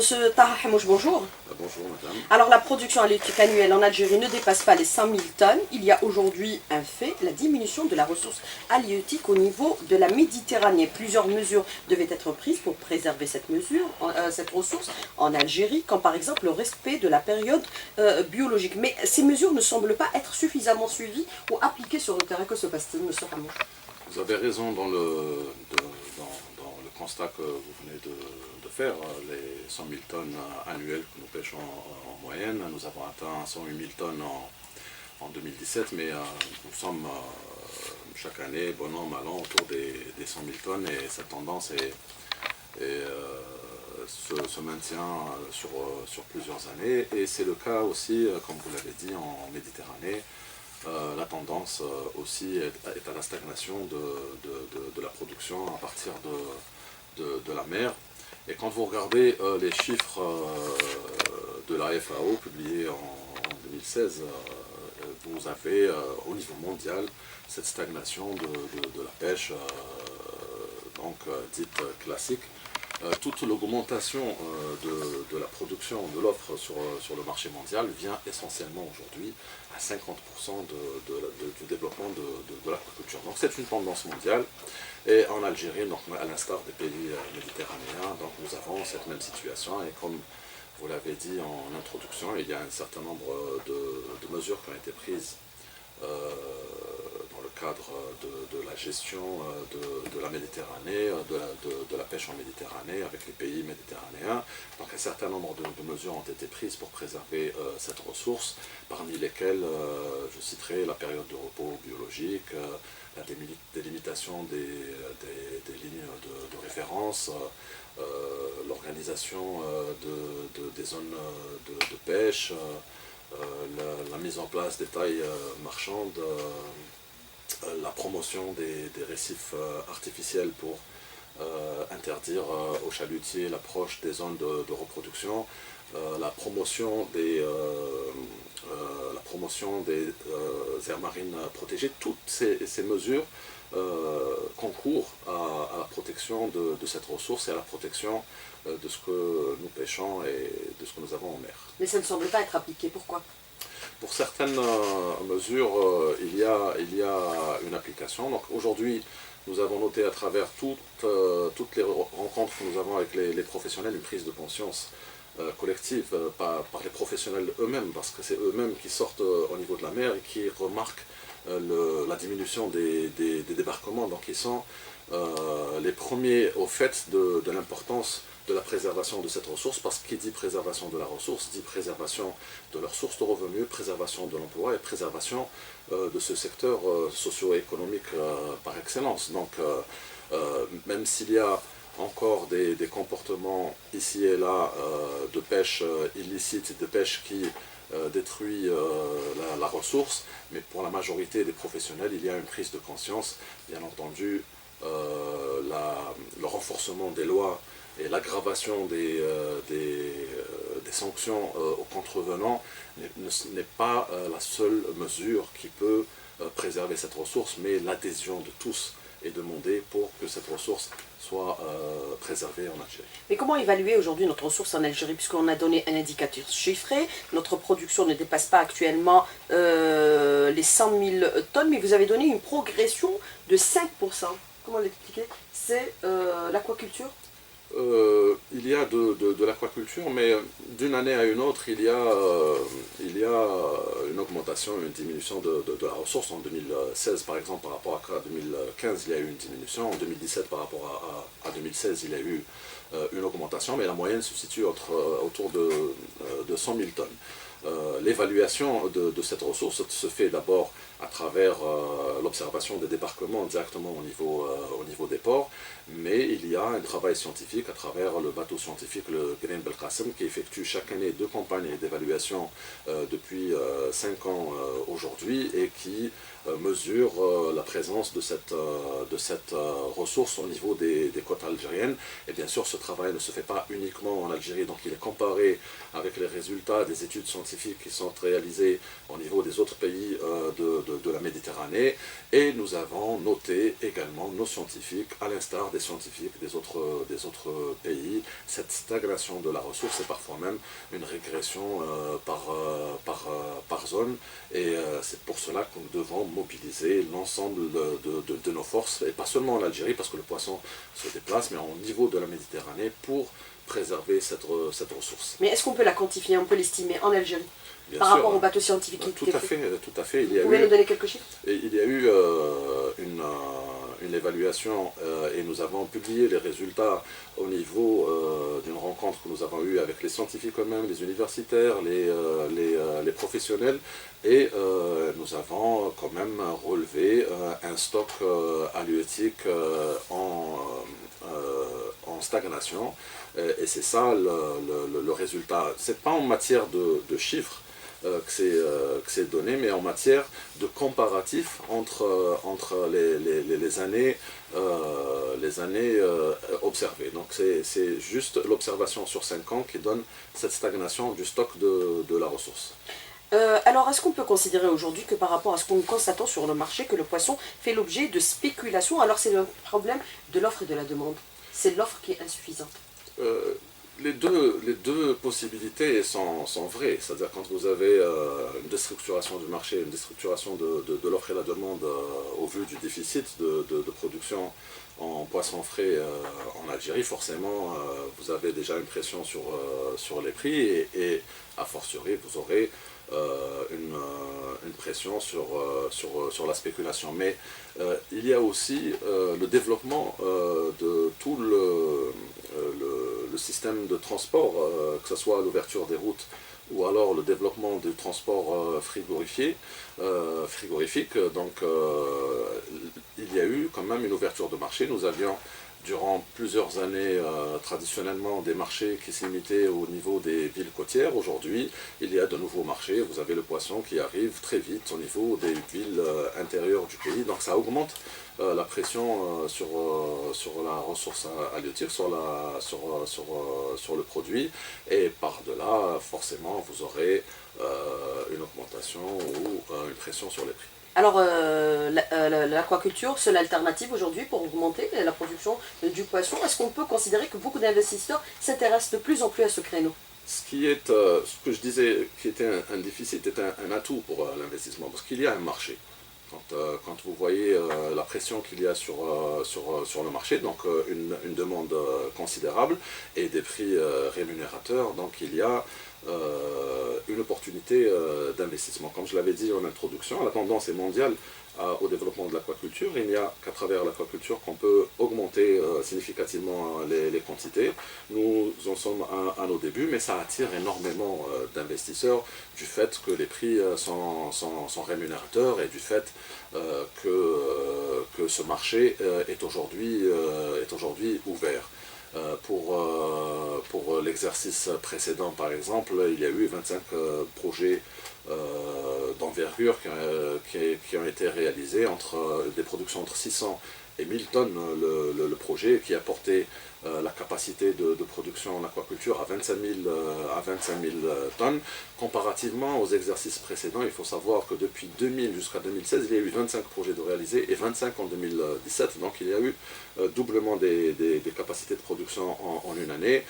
Monsieur Taha Hamouche, bonjour. Bonjour madame. Alors la production halieutique annuelle en Algérie ne dépasse pas les 100 000 tonnes. Il y a aujourd'hui un fait, la diminution de la ressource halieutique au niveau de la Méditerranée. Plusieurs mesures devaient être prises pour préserver cette ressource en Algérie, comme par exemple le respect de la période biologique. Mais ces mesures ne semblent pas être suffisamment suivies ou appliquées sur le terrain. Que se passe-t-il, monsieur Hamouche? Vous avez raison dans le constat que vous venez de faire. Les 100 000 tonnes annuelles que nous pêchons en moyenne, nous avons atteint 108 000 tonnes en 2017, mais nous sommes chaque année, bon an, mal an, autour des 100 000 tonnes, et cette tendance se maintient sur plusieurs années, et c'est le cas aussi, comme vous l'avez dit, en Méditerranée. La tendance aussi est à la stagnation de la production à partir de la mer. Et quand vous regardez les chiffres de la FAO publiés en 2016, vous avez au niveau mondial cette stagnation de la pêche dite classique. Toute l'augmentation de la production, de l'offre sur le marché mondial vient essentiellement aujourd'hui à 50% du développement de l'agriculture. Donc c'est une tendance mondiale. Et en Algérie, donc, à l'instar des pays méditerranéens, donc, nous avons cette même situation. Et comme vous l'avez dit en introduction, il y a un certain nombre de mesures qui ont été prises dans le cadre de la gestion de la Méditerranée, de la pêche en Méditerranée avec les pays méditerranéens. Donc un certain nombre de mesures ont été prises pour préserver cette ressource, parmi lesquelles je citerai la période de repos biologique, la délimitation des lignes de référence, l'organisation des zones de pêche, la mise en place des tailles marchandes, la promotion des récifs artificiels pour interdire aux chalutiers l'approche des zones de reproduction, la promotion des aires marines protégées. Toutes ces mesures concourent à la protection de cette ressource et à la protection de ce que nous pêchons et de ce que nous avons en mer. Mais ça ne semble pas être appliqué. Pourquoi? Pour certaines mesures, il y a une application. Donc aujourd'hui, nous avons noté à travers toutes les rencontres que nous avons avec les professionnels une prise de conscience collective par les professionnels eux-mêmes, parce que c'est eux-mêmes qui sortent au niveau de la mer et qui remarquent la diminution des débarquements. Donc ils sont les premiers au fait de l'importance de la préservation de cette ressource, parce qu'il dit préservation de la ressource, dit préservation de leur source de revenus, préservation de l'emploi et préservation de ce secteur socio-économique par excellence. Donc même s'il y a encore des comportements ici et là de pêche illicite, de pêche qui détruit la ressource, mais pour la majorité des professionnels, il y a une prise de conscience. Bien entendu, le renforcement des lois et l'aggravation des sanctions aux contrevenants n'est pas la seule mesure qui peut préserver cette ressource, mais l'adhésion de tous est demandée pour que cette ressource soit préservée en Algérie. Mais comment évaluer aujourd'hui notre ressource en Algérie, puisqu'on a donné un indicateur chiffré? Notre production ne dépasse pas actuellement les 100 000 tonnes, mais vous avez donné une progression de 5%. Comment l'expliquer? C'est l'aquaculture? Il y a de l'aquaculture, mais d'une année à une autre, il y a une augmentation, une diminution de la ressource. En 2016, par exemple, par rapport à 2015, il y a eu une diminution. En 2017, par rapport à 2016, il y a eu une augmentation, mais la moyenne se situe autour de 100 000 tonnes. L'évaluation de cette ressource se fait d'abord à travers l'observation des débarquements directement au niveau des ports, mais il y a un travail scientifique à travers le bateau scientifique, le Green Belkacem, qui effectue chaque année 2 campagnes d'évaluation depuis 5 ans aujourd'hui, et qui mesure la présence de cette ressource au niveau des côtes algériennes. Et bien sûr, ce travail ne se fait pas uniquement en Algérie, donc il est comparé avec les résultats des études scientifiques scientifiques qui sont réalisés au niveau des autres pays de la Méditerranée, et nous avons noté également nos scientifiques, à l'instar des scientifiques des autres pays, cette stagnation de la ressource et parfois même une régression par zone, et c'est pour cela que nous devons mobiliser l'ensemble de nos forces, et pas seulement en Algérie, parce que le poisson se déplace, mais au niveau de la Méditerranée, pour préserver cette ressource. Mais est-ce qu'on peut la quantifier, on peut l'estimer en Algérie Bien par sûr, rapport au bateau scientifique qui tout à fait. Vous pouvez nous donner quelques chiffres? Il y a eu une évaluation et nous avons publié les résultats au niveau d'une rencontre que nous avons eue avec les scientifiques eux-mêmes, les universitaires, les professionnels, et nous avons quand même relevé un stock halieutique en stagnation, et c'est ça le résultat. C'est pas en matière de chiffres que c'est donné, mais en matière de comparatif entre les années observées. Donc c'est juste l'observation sur 5 ans qui donne cette stagnation du stock de la ressource. Alors, est-ce qu'on peut considérer aujourd'hui que par rapport à ce qu'on constate sur le marché, que le poisson fait l'objet de spéculation? Alors c'est le problème de l'offre et de la demande. C'est l'offre qui est insuffisante. Les deux possibilités sont vraies, c'est-à-dire quand vous avez une déstructuration du marché, une déstructuration de l'offre et la demande au vu du déficit de production en poisson frais en Algérie, forcément vous avez déjà une pression sur les prix, et a fortiori vous aurez une pression sur la spéculation. Mais il y a aussi le développement de tout le système de transport, que ce soit l'ouverture des routes ou alors le développement du transport frigorifique. Donc il y a eu quand même une ouverture de marché. Nous avions durant plusieurs années, traditionnellement, des marchés qui se limitaient au niveau des villes côtières. Aujourd'hui, il y a de nouveaux marchés. Vous avez le poisson qui arrive très vite au niveau des villes intérieures du pays. Donc ça augmente la pression sur la ressource halieutique, sur le produit. Et par-delà, forcément, vous aurez une augmentation ou une pression sur les prix. Alors, l'aquaculture, c'est l'alternative aujourd'hui pour augmenter la production du poisson. Est-ce qu'on peut considérer que beaucoup d'investisseurs s'intéressent de plus en plus à ce créneau? Ce que je disais qui était un déficit est un atout pour l'investissement, parce qu'il y a un marché. Quand vous voyez la pression qu'il y a sur le marché, donc une demande considérable et des prix rémunérateurs, donc il y a une opportunité d'investissement. Comme je l'avais dit en introduction, la tendance est mondiale au développement de l'aquaculture. Il n'y a qu'à travers l'aquaculture qu'on peut augmenter significativement les quantités. Nous en sommes à nos débuts, mais ça attire énormément d'investisseurs du fait que les prix sont rémunérateurs et du fait que ce marché est aujourd'hui ouvert. Pour l'exercice précédent, par exemple, il y a eu 25 projets d'envergure qui ont été réalisés, des productions entre 600 et 1000 tonnes le projet, qui a porté la capacité de production en aquaculture à 25 000 tonnes. Comparativement aux exercices précédents, il faut savoir que depuis 2000 jusqu'à 2016, il y a eu 25 projets de réalisés et 25 en 2017. Donc il y a eu doublement des capacités de production en une année.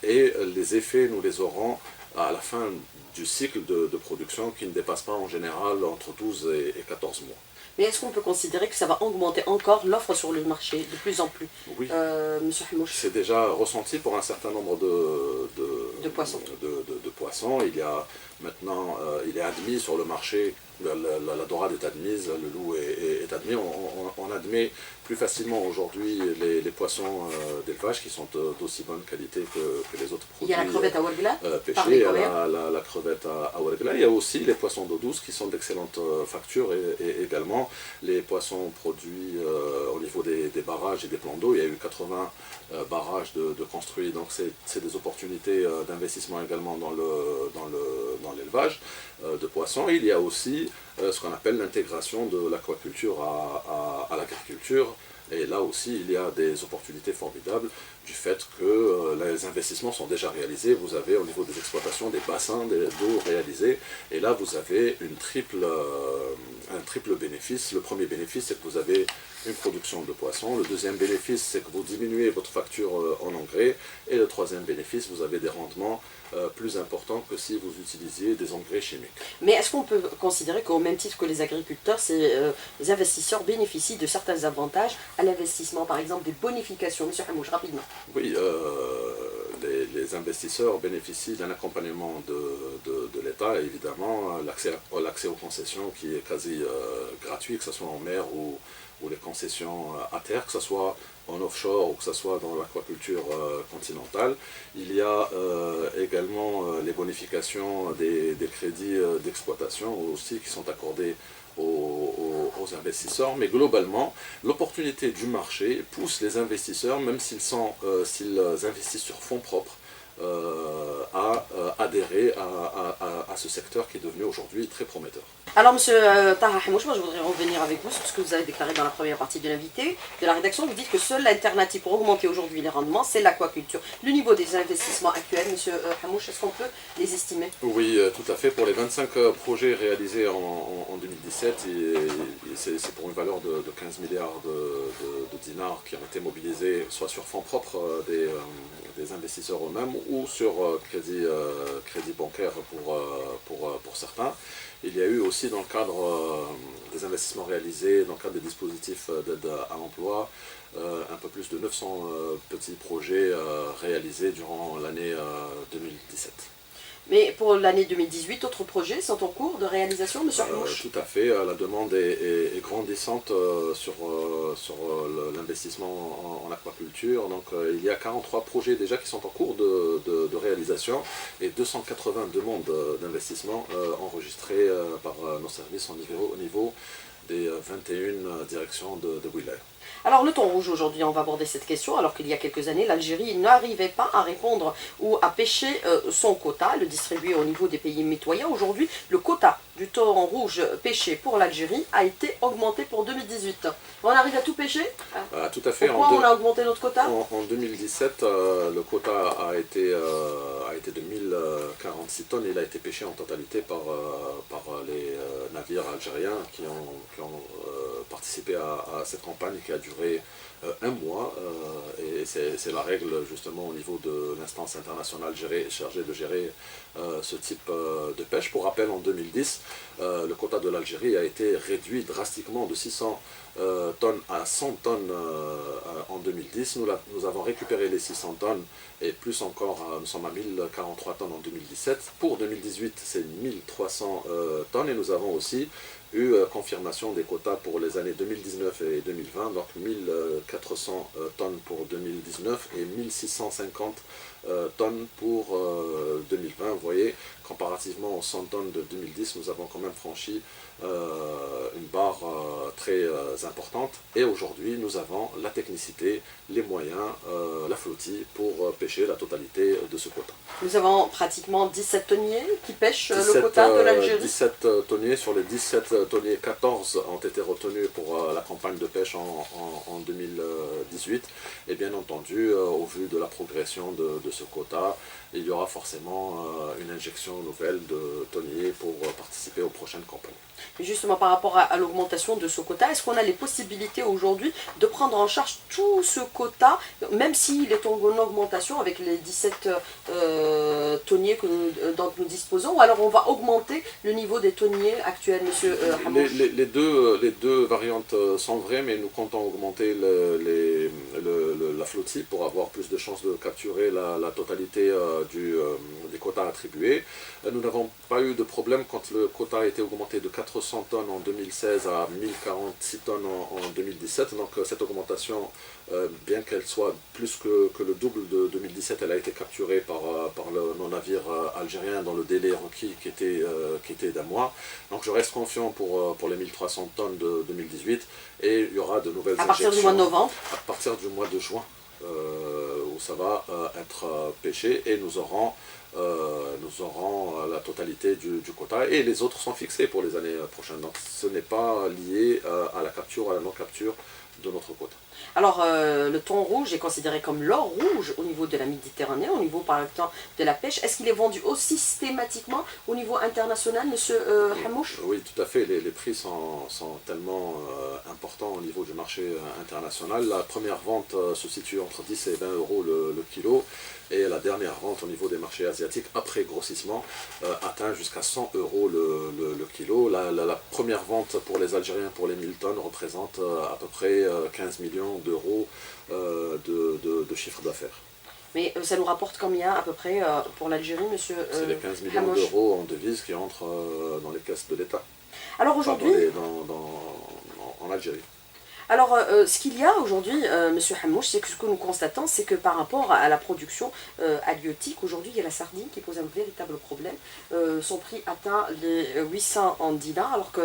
Et les effets, nous les aurons à la fin du cycle de production, qui ne dépasse pas en général entre 12 et 14 mois. Mais est-ce qu'on peut considérer que ça va augmenter encore l'offre sur le marché de plus en plus? Oui, Monsieur Fumouche. c'est déjà ressenti pour un certain nombre de poissons. Poissons. Il y a maintenant, il est admis sur le marché, la dorade est admise, le loup est admis. On admet plus facilement aujourd'hui les poissons d'élevage qui sont d'aussi bonne qualité que les autres produits. Il y a la crevette à Ouargla, pêchés, il y a la crevette à Ouargla. Il y a aussi les poissons d'eau douce qui sont d'excellente facture, et également les poissons produits au niveau des barrages et des plans d'eau. Il y a eu 80 barrages de construits, donc c'est des opportunités d'investissement également dans l'élevage de poissons. Il y a aussi ce qu'on appelle l'intégration de l'aquaculture à l'agriculture, et là aussi il y a des opportunités formidables du fait que les investissements sont déjà réalisés. Vous avez au niveau des exploitations des bassins d'eau réalisés, et là vous avez un triple bénéfice. Le premier bénéfice, c'est que vous avez une production de poissons. Le deuxième bénéfice, c'est que vous diminuez votre facture en engrais. Et le troisième bénéfice, vous avez des rendements plus importants que si vous utilisiez des engrais chimiques. Mais est-ce qu'on peut considérer qu'au même titre que les agriculteurs, les investisseurs bénéficient de certains avantages à l'investissement, par exemple des bonifications? Monsieur Hamouche, rapidement. Oui, les investisseurs bénéficient d'un accompagnement de l'État, évidemment, l'accès aux concessions qui est quasi gratuit, que ce soit en mer ou les concessions à terre, que ce soit en offshore ou que ce soit dans l'aquaculture continentale. Il y a également les bonifications des crédits d'exploitation aussi qui sont accordés aux investisseurs, mais globalement, l'opportunité du marché pousse les investisseurs, même s'ils investissent sur fonds propres, à adhérer à ce secteur qui est devenu aujourd'hui très prometteur. Alors, monsieur Taha Hamouche, moi je voudrais revenir avec vous sur ce que vous avez déclaré dans la première partie de l'invité, de la rédaction. Vous dites que seule l'alternative pour augmenter aujourd'hui les rendements, c'est l'aquaculture. Le niveau des investissements actuels, monsieur Hamouche, est-ce qu'on peut les estimer? Oui, tout à fait. Pour les 25 projets réalisés en 2017, c'est pour une valeur de 15 milliards de dinars qui ont été mobilisés soit sur fonds propres des investisseurs eux-mêmes ou sur crédit bancaire pour certains. Il y a eu aussi dans le cadre des investissements réalisés, dans le cadre des dispositifs d'aide à l'emploi, un peu plus de 900 petits projets réalisés durant l'année 2017. Mais pour l'année 2018, d'autres projets sont en cours de réalisation, monsieur Hamouche? Tout à fait, la demande est grandissante sur l'investissement en aquaculture. Donc il y a 43 projets déjà qui sont en cours de réalisation et 280 demandes d'investissement enregistrées par nos services au niveau des 21 directions de wilaya. Alors le thon rouge, aujourd'hui on va aborder cette question, alors qu'il y a quelques années l'Algérie n'arrivait pas à répondre ou à pêcher son quota, le distribuer au niveau des pays mitoyens. Aujourd'hui le quota du thon rouge pêché pour l'Algérie a été augmenté pour 2018. On arrive à tout pêcher? Tout à fait. Pourquoi on a augmenté notre quota? En 2017, le quota a été de 1046 tonnes. Il a été pêché en totalité par les navires algériens qui ont participé à cette campagne qui a duré un mois. Et c'est la règle justement au niveau de l'instance internationale chargée de gérer ce type de pêche. Pour rappel, en 2010, le quota de l'Algérie a été réduit drastiquement de 600 tonnes à 100 tonnes en 2010. Nous avons récupéré les 600 tonnes et plus encore, nous sommes à 1043 tonnes en 2017. Pour 2018, c'est 1300 tonnes et nous avons aussi eu confirmation des quotas pour les années 2019 et 2020, donc 1400 tonnes pour 2019 et 1650 tonnes pour 2020. Vous voyez, comparativement aux 100 tonnes de 2010, nous avons quand même franchi une barre très importante. Et aujourd'hui, nous avons la technicité, les moyens, la flottille pour pêcher la totalité de ce quota. Nous avons pratiquement 17 tonniers qui pêchent le quota de l'Algérie. 17 tonniers, sur les 17 tonniers, 14 ont été retenus pour la campagne de pêche en 2018. Et bien entendu, au vu de la progression de ce quota, il y aura forcément une injection nouvelle de tonniers pour participer aux prochaines campagnes. Et justement, par rapport à l'augmentation de ce quota, est-ce qu'on a les possibilités aujourd'hui de prendre en charge tout ce quota, même s'il est en augmentation avec les 17 tonniers dont nous disposons, ou alors on va augmenter le niveau des tonniers actuels, monsieur Hamouche? Les deux variantes sont vraies, mais nous comptons augmenter la flottille pour avoir plus de chances de capturer la totalité des quotas attribués. Nous n'avons pas eu de problème quand le quota a été augmenté de 400 tonnes en 2016 à 1046 tonnes en 2017. Donc cette augmentation, bien qu'elle soit plus que le double de 2017, elle a été capturée par nos navires algériens dans le délai requis qui était d'un mois. Donc je reste confiant pour les 1300 tonnes de 2018 et il y aura de nouvelles injections. À partir du mois de novembre? À partir du mois de juin, où ça va être pêché et nous aurons la totalité du quota et les autres sont fixés pour les années prochaines. Donc ce n'est pas lié à la capture ou à la non-capture de notre côte. Alors, le thon rouge est considéré comme l'or rouge au niveau de la Méditerranée, au niveau par exemple de la pêche. Est-ce qu'il est vendu aussi systématiquement au niveau international, monsieur Hamouche? Oui, tout à fait. Les prix sont tellement importants au niveau du marché international. La première vente se situe entre 10 et 20 euros le kilo. Et la dernière vente au niveau des marchés asiatiques, après grossissement, atteint jusqu'à 100 euros le kilo. La première vente pour les Algériens, pour les 1000 tonnes, représente à peu près 15 millions d'euros de chiffre d'affaires. Mais ça nous rapporte combien à peu près pour l'Algérie, monsieur C'est les 15 millions Hamouche d'euros en devises qui entrent dans les caisses de l'État, Alors enfin aujourd'hui, en Algérie. Alors, ce qu'il y a aujourd'hui, Monsieur Hamouche, c'est que ce que nous constatons, c'est que par rapport à la production halieutique, aujourd'hui, il y a la sardine qui pose un véritable problème. Son prix atteint les 800 en dinars, alors que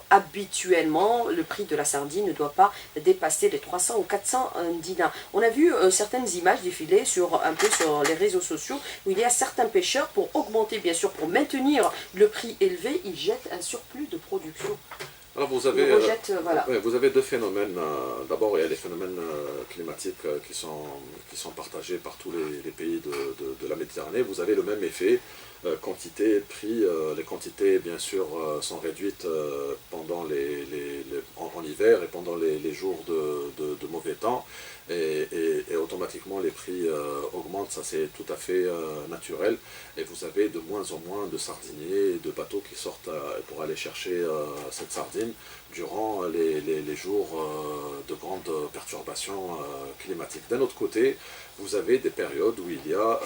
habituellement, le prix de la sardine ne doit pas dépasser les 300 ou 400 dinars. On a vu certaines images défiler un peu sur les réseaux sociaux où il y a certains pêcheurs, pour augmenter, bien sûr, pour maintenir le prix élevé, ils jettent un surplus de production. Alors Voilà. ouais, vous avez deux phénomènes. D'abord, il y a les phénomènes climatiques qui sont partagés par tous les pays de la Méditerranée. Vous avez le même effet, quantité, prix. Les quantités, bien sûr, sont réduites pendant en hiver et pendant les jours de mauvais temps. Et automatiquement, les prix augmentent. Ça, c'est tout à fait naturel. Et vous avez de moins en moins de sardiniers et de bateaux qui sortent pour aller chercher cette sardine durant les jours de grandes perturbations climatiques. D'un autre côté, vous avez des périodes où il y a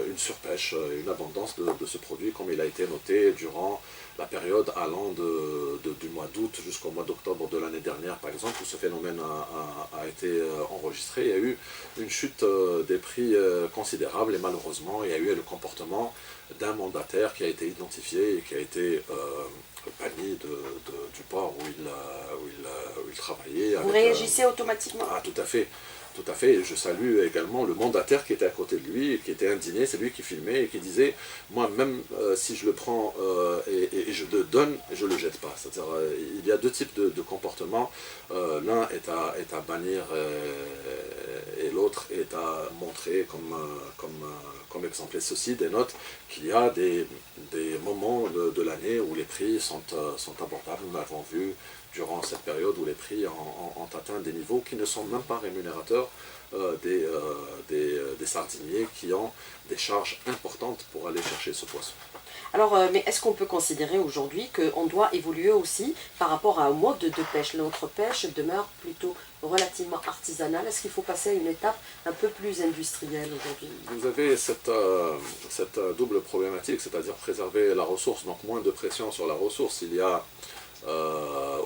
une surpêche, une abondance de ce produit, comme il a été noté durant la période allant du mois d'août jusqu'au mois d'octobre de l'année dernière, par exemple, où ce phénomène a été enregistré. Il y a eu une chute des prix considérable et malheureusement, il y a eu le comportement d'un mandataire qui a été identifié et qui a été banni du port où il travaillait. Vous réagissez automatiquement? Ah, tout à fait. Tout à fait, et je salue également le mandataire qui était à côté de lui, qui était indigné, c'est lui qui filmait et qui disait, moi même si je le prends et je le donne, je ne le jette pas. C'est-à-dire, il y a deux types de comportements, l'un est à bannir et l'autre est à montrer comme exemple. Et ceci dénote qu'il y a des moments de l'année où les prix sont abordables. Nous l'avons vu durant cette période où les prix ont atteint des niveaux qui ne sont même pas rémunérateurs des sardiniers qui ont des charges importantes pour aller chercher ce poisson. Alors, mais est-ce qu'on peut considérer aujourd'hui qu'on doit évoluer aussi par rapport à un mode de pêche? Notre pêche demeure plutôt relativement artisanale. Est-ce qu'il faut passer à une étape un peu plus industrielle aujourd'hui? Vous avez cette double problématique, c'est-à-dire préserver la ressource, donc moins de pression sur la ressource. Il y a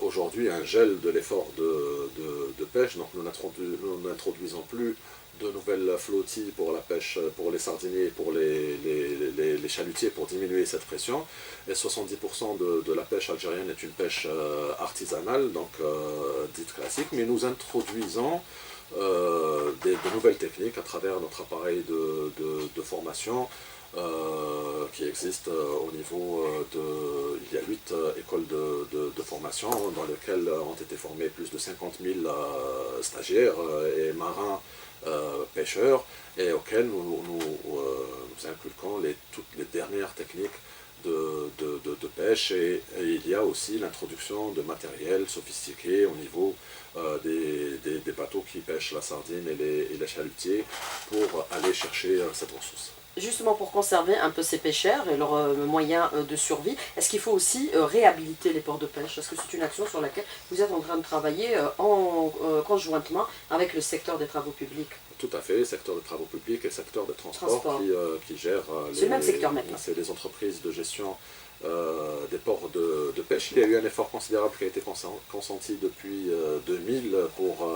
aujourd'hui un gel de l'effort de pêche, donc nous n'introduisons plus de nouvelles flottilles pour la pêche, pour les sardiniers, pour les chalutiers, pour diminuer cette pression. Et 70% de la pêche algérienne est une pêche artisanale, donc dite classique, mais nous introduisons de nouvelles techniques à travers notre appareil de formation qui existe au niveau il y a 8 écoles de formation dans lesquelles ont été formés plus de 50 000 stagiaires et marins pêcheurs, et auxquels nous inculquons toutes les dernières techniques de pêche, et il y a aussi l'introduction de matériel sophistiqué au niveau des bateaux qui pêchent la sardine et les chalutiers pour aller chercher cette ressource. Justement, pour conserver un peu ces pêcheurs et leurs moyens de survie, est-ce qu'il faut aussi réhabiliter les ports de pêche? Est-ce que c'est une action sur laquelle vous êtes en train de travailler conjointement avec le secteur des travaux publics? Tout à fait, secteur des travaux publics et secteur des transports qui gèrent c'est le même secteur maintenant. C'est les entreprises de gestion des ports de pêche. Il y a eu un effort considérable qui a été consenti depuis 2000 pour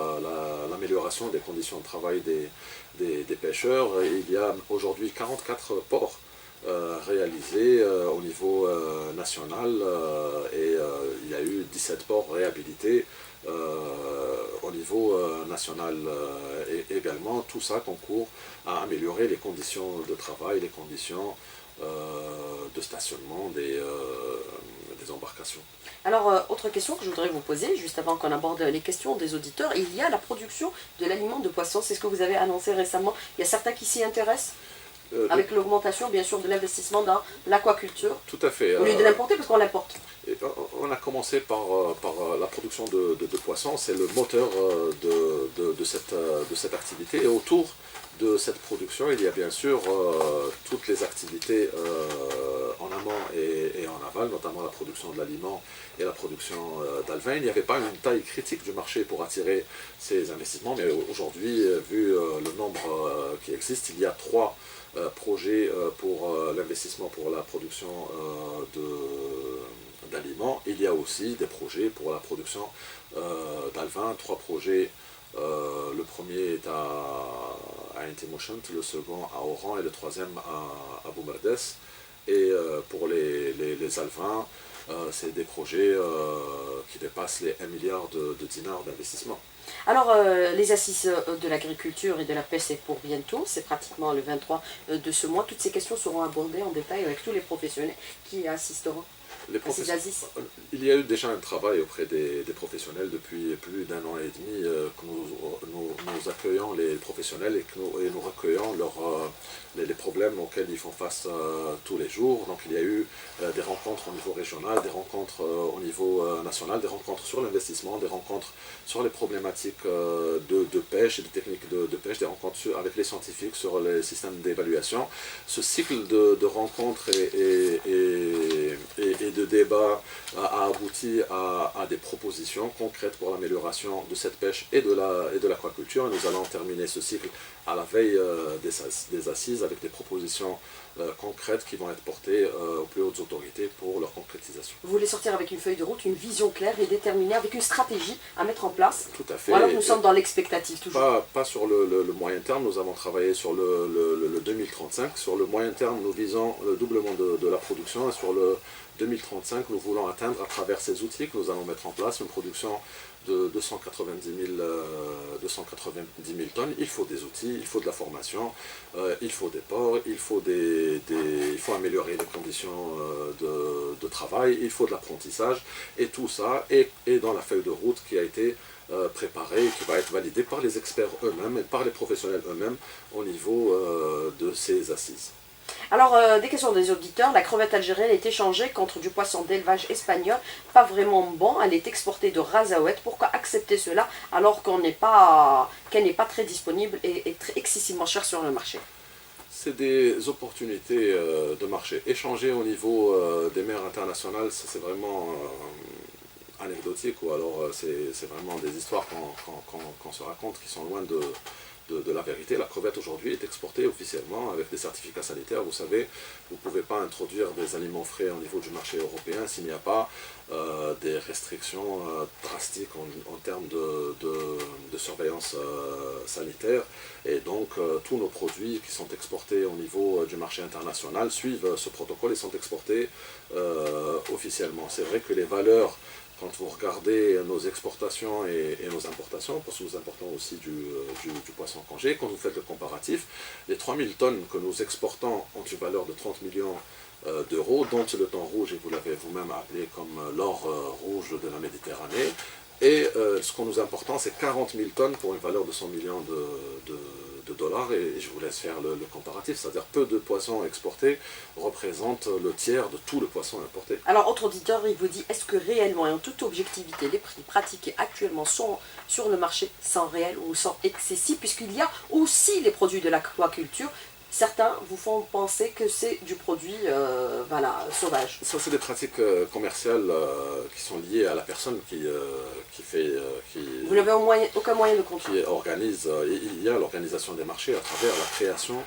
l'amélioration des conditions de travail des pêcheurs. Et il y a aujourd'hui 44 ports réalisés au niveau national et il y a eu 17 ports réhabilités au niveau national également. Tout ça concourt à améliorer les conditions de travail, les conditions de stationnement des embarcations. Alors, autre question que je voudrais vous poser, juste avant qu'on aborde les questions des auditeurs, il y a la production de l'aliment de poisson, c'est ce que vous avez annoncé récemment. Il y a certains qui s'y intéressent, avec l'augmentation bien sûr de l'investissement dans l'aquaculture. Tout à fait. Au lieu de l'importer, parce qu'on l'importe. On a commencé par la production de poissons, c'est le moteur de cette activité. Et autour de cette production, il y a bien sûr toutes les activités en amont et en aval, notamment la production de l'aliment et la production d'alevin. Il n'y avait pas une taille critique du marché pour attirer ces investissements, mais aujourd'hui, vu le nombre qui existe, il y a 3 projets pour l'investissement pour la production d'aliments. Il y a aussi des projets pour la production d'alevin, 3 projets. Le premier est à Intimotion, le second à Oran et le troisième à Boumerdes. Et pour les alevins, c'est des projets qui dépassent les 1 milliard de dinars d'investissement. Alors, les assises de l'agriculture et de la pêche, c'est pour bientôt, c'est pratiquement le 23 de ce mois. Toutes ces questions seront abordées en détail avec tous les professionnels qui assisteront à ces assises. Il y a eu déjà un travail auprès des professionnels depuis plus d'1 an et demi que nous accueillons les professionnels et nous recueillons les problèmes auxquels ils font face tous les jours. Donc il y a eu des rencontres au niveau régional, des rencontres au niveau national, des rencontres sur l'investissement, des rencontres sur les problématiques de pêche et de techniques de pêche, des rencontres avec les scientifiques sur les systèmes d'évaluation. Ce cycle de rencontres et de débats a abouti à des propositions concrètes pour l'amélioration de cette pêche et de l'aquaculture. Et nous allons terminer ce cycle à la veille des assises avec des propositions concrètes qui vont être portées aux plus hautes autorités pour leur concrétisation. Vous voulez sortir avec une feuille de route, une vision claire et déterminée, avec une stratégie à mettre en place. Tout à fait. Ou alors nous sommes dans l'expectative toujours. Pas sur le moyen terme, nous avons travaillé sur le 2035. Sur le moyen terme, nous visons le doublement de la production. Et sur le 2035, nous voulons atteindre à travers ces outils que nous allons mettre en place une production de 290 000 tonnes. Il faut des outils, il faut de la formation, il faut des ports, il faut améliorer les conditions de travail, il faut de l'apprentissage. Et tout ça est dans la feuille de route qui a été préparée et qui va être validée par les experts eux-mêmes et par les professionnels eux-mêmes au niveau de ces assises. Alors, des questions des auditeurs. La crevette algérienne est échangée contre du poisson d'élevage espagnol, pas vraiment bon. Elle est exportée de Razaouet. Pourquoi accepter cela alors qu'elle n'est pas très disponible et très excessivement chère sur le marché? C'est des opportunités de marché. Échanger au niveau des mers internationales, c'est vraiment anecdotique, ou alors c'est vraiment des histoires qu'on se raconte qui sont loin de la vérité. La crevette aujourd'hui est exportée officiellement avec des certificats sanitaires. Vous savez, vous ne pouvez pas introduire des aliments frais au niveau du marché européen s'il n'y a pas des restrictions drastiques en termes de surveillance sanitaire. Et donc tous nos produits qui sont exportés au niveau du marché international suivent ce protocole et sont exportés officiellement. C'est vrai que les valeurs, quand vous regardez nos exportations et nos importations, parce que nous importons aussi du poisson congé, quand vous faites le comparatif, les 3000 tonnes que nous exportons ont une valeur de 30 millions d'euros, dont le thon rouge, et vous l'avez vous-même appelé comme l'or rouge de la Méditerranée. Et ce que nous importons, c'est 40 000 tonnes pour une valeur de 100 millions de dollars. Et je vous laisse faire le comparatif, c'est-à-dire peu de poissons exportés représentent le tiers de tout le poisson importé. Alors, autre auditeur, il vous dit, est-ce que réellement et en toute objectivité, les prix pratiqués actuellement sont sur le marché sans réel ou sans excessif, puisqu'il y a aussi les produits de l'aquaculture? Certains vous font penser que c'est du produit sauvage. Ça, c'est des pratiques commerciales qui sont liées à la personne qui fait... Vous n'avez aucun moyen de contrôle. Qui organise, il y a l'organisation des marchés à travers la création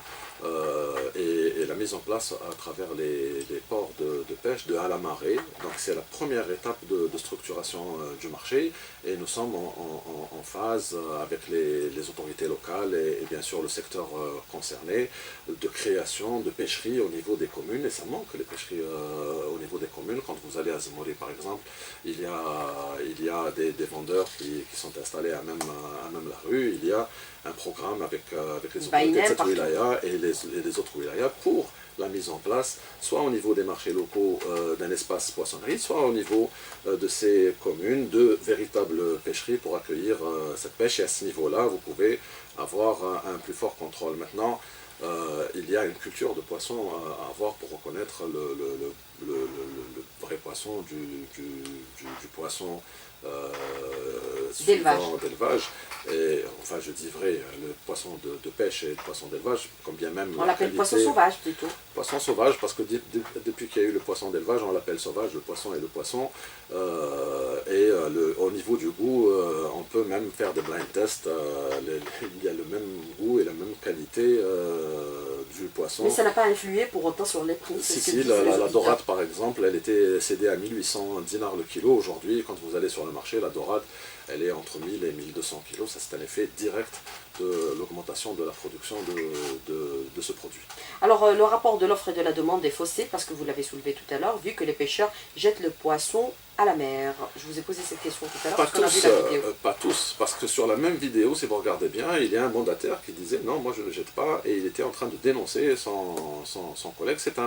et la mise en place à travers les ports de pêche de à la marée. Donc c'est la première étape de structuration du marché et nous sommes en phase avec les autorités locales et bien sûr le secteur concerné de création de pêcheries au niveau des communes, et ça manque les pêcheries au niveau des communes. Quand vous allez à Zemmouri par exemple, il y a des vendeurs qui sont installés à même la rue. Il y a un programme avec les autorités de cette wilaya et les autres wilayas pour la mise en place, soit au niveau des marchés locaux d'un espace poissonnerie, soit au niveau de ces communes, de véritables pêcheries pour accueillir cette pêche. Et à ce niveau-là, vous pouvez avoir un plus fort contrôle. Maintenant, il y a une culture de poisson à avoir pour reconnaître le vrai poisson du poisson d'élevage. Et enfin, je dis vrai, le poisson de pêche et le poisson d'élevage, comme bien même. On l'appelle poisson sauvage plutôt. Poisson sauvage, parce que depuis qu'il y a eu le poisson d'élevage, on l'appelle sauvage, le poisson est le poisson. Au niveau du goût, on peut même faire des blind tests. Il y a le même goût et la même qualité du poisson. Mais ça n'a pas influé pour autant sur les prix. Si, la dorade par exemple, elle était cédée à 1800 dinars le kilo. Aujourd'hui, quand vous allez sur le marché, la dorade, elle est entre 1000 et 1200 kilos. Ça, c'est un effet direct de l'augmentation de la production de ce produit. Alors, le rapport de l'offre et de la demande est faussé, parce que vous l'avez soulevé tout à l'heure, vu que les pêcheurs jettent le poisson à la mer. Je vous ai posé cette question tout à l'heure, parce qu'on a vu la vidéo. Pas tous, parce que sur la même vidéo, si vous regardez bien, il y a un mandataire qui disait « Non, moi je ne le jette pas », et il était en train de dénoncer son collègue. C'est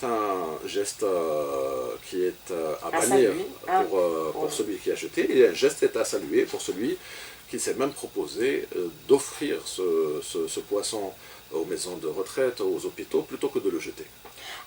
un geste qui est à bannir pour celui qui a jeté, et un geste est à saluer pour celui qui s'est même proposé d'offrir ce poisson aux maisons de retraite, aux hôpitaux, plutôt que de le jeter.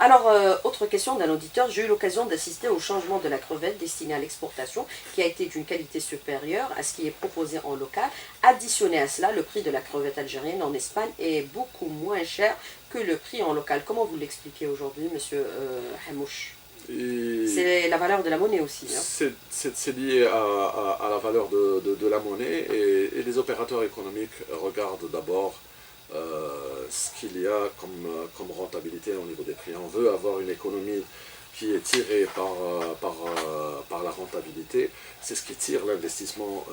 Alors, autre question d'un auditeur, j'ai eu l'occasion d'assister au changement de la crevette destinée à l'exportation, qui a été d'une qualité supérieure à ce qui est proposé en local. Additionné à cela, le prix de la crevette algérienne en Espagne est beaucoup moins cher que le prix en local. Comment vous l'expliquez aujourd'hui, monsieur Hamouche? C'est la valeur de la monnaie aussi. Hein. C'est lié à la valeur de la monnaie, et les opérateurs économiques regardent d'abord ce qu'il y a comme rentabilité au niveau des prix. On veut avoir une économie qui est tirée par la rentabilité. C'est ce qui tire l'investissement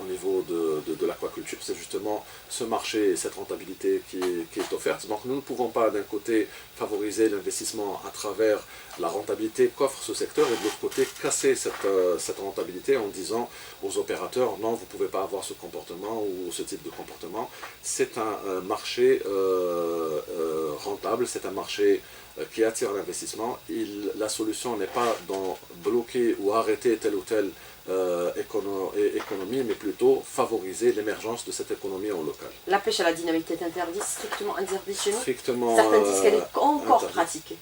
au niveau de l'aquaculture. C'est justement ce marché et cette rentabilité qui est offerte. Donc nous ne pouvons pas d'un côté favoriser l'investissement à travers la rentabilité qu'offre ce secteur, et de l'autre côté casser cette rentabilité en disant aux opérateurs non, vous ne pouvez pas avoir ce comportement ou ce type de comportement. C'est un marché rentable, c'est un marché qui attire l'investissement. La solution n'est pas dans bloquer ou arrêter telle ou telle économie, mais plutôt favoriser l'émergence de cette économie en local. La pêche à la dynamite est interdite, strictement interdite chez nous. Strictement certains disent qu'elle est encore pratiquée.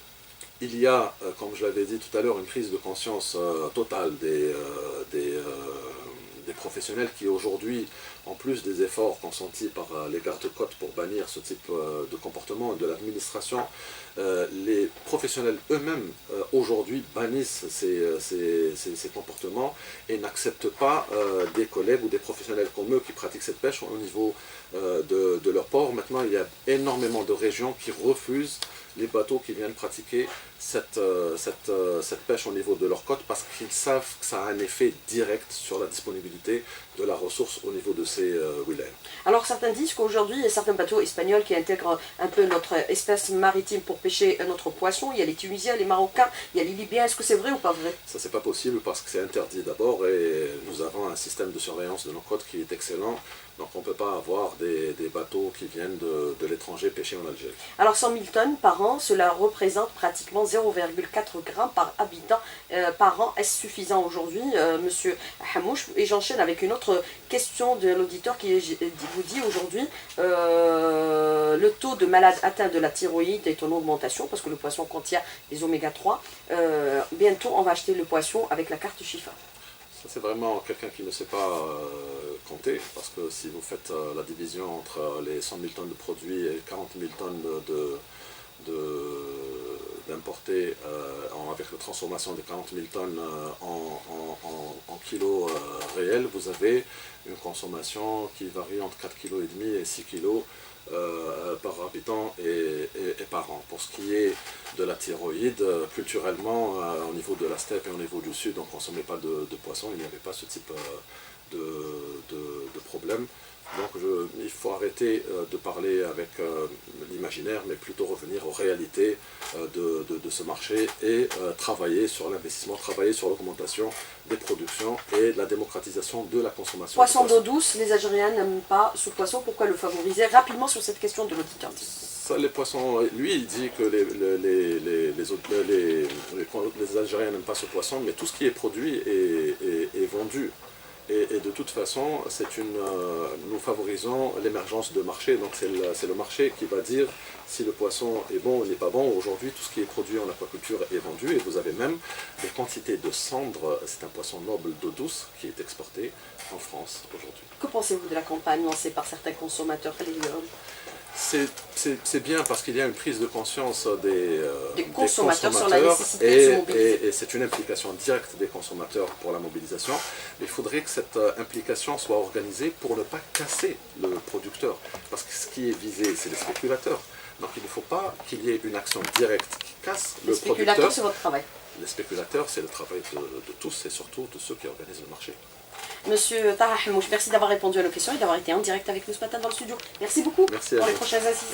Il y a, comme je l'avais dit tout à l'heure, une prise de conscience totale des professionnels qui aujourd'hui, en plus des efforts consentis par les gardes-côtes pour bannir ce type de comportement de l'administration, les professionnels eux-mêmes aujourd'hui bannissent ces comportements et n'acceptent pas des collègues ou des professionnels comme eux qui pratiquent cette pêche au niveau de leur port. Maintenant, il y a énormément de régions qui refusent les bateaux qui viennent pratiquer cette pêche au niveau de leur côte, parce qu'ils savent que ça a un effet direct sur la disponibilité de la ressource au niveau de ces wilayas. Alors certains disent qu'aujourd'hui, il y a certains bateaux espagnols qui intègrent un peu notre espace maritime pour pêcher notre poisson. Il y a les Tunisiens, les Marocains, il y a les Libyens. Est-ce que c'est vrai ou pas vrai? Ça, c'est pas possible parce que c'est interdit d'abord, et nous avons un système de surveillance de nos côtes qui est excellent. Donc on ne peut pas avoir des bateaux qui viennent de l'étranger pêcher en Algérie. Alors 100 000 tonnes par an, cela représente pratiquement 0,4 grammes par habitant par an. Est-ce suffisant aujourd'hui, monsieur Hamouche? Et j'enchaîne avec une autre question de l'auditeur qui vous dit aujourd'hui le taux de malades atteints de la thyroïde est en augmentation parce que le poisson contient des oméga 3. Bientôt on va acheter le poisson avec la carte Chifa. Ça, c'est vraiment quelqu'un qui ne sait pas compter, parce que si vous faites la division entre les 100 000 tonnes de produits et 40 000 tonnes d'importés avec la transformation de 40 000 tonnes en kilos réels, vous avez une consommation qui varie entre 4,5 kg et 6 kg par habitant et par an. différent. Pour ce qui est de la thyroïde, culturellement, au niveau de la steppe et au niveau du sud, on ne consommait pas de poisson, il n'y avait pas ce type de problème. Donc il faut arrêter de parler avec l'imaginaire, mais plutôt revenir aux réalités de ce marché et travailler sur l'investissement, travailler sur l'augmentation des productions et la démocratisation de la consommation. Poisson d'eau douce, les Algériens n'aiment pas ce poisson, pourquoi le favoriser? Rapidement sur cette question de l'auditeur. Ça, les poissons, lui il dit que les Algériens n'aiment pas ce poisson, mais tout ce qui est produit est vendu. Et de toute façon, nous favorisons l'émergence de marché, donc c'est le marché qui va dire si le poisson est bon ou n'est pas bon. Aujourd'hui, tout ce qui est produit en aquaculture est vendu et vous avez même des quantités de cendres, c'est un poisson noble d'eau douce qui est exporté en France aujourd'hui. Que pensez-vous de la campagne lancée par certains consommateurs? C'est bien parce qu'il y a une prise de conscience des consommateurs sur la nécessité de se mobiliser. Et c'est une implication directe des consommateurs pour la mobilisation. Il faudrait que cette implication soit organisée pour ne pas casser le producteur. Parce que ce qui est visé, c'est les spéculateurs. Donc il ne faut pas qu'il y ait une action directe qui casse le producteur. Les spéculateurs, c'est votre travail. Les spéculateurs, c'est le travail de tous et surtout de ceux qui organisent le marché. Monsieur Taha Hamouche, merci d'avoir répondu à nos questions et d'avoir été en direct avec nous ce matin dans le studio. Merci beaucoup merci pour les prochaines assises.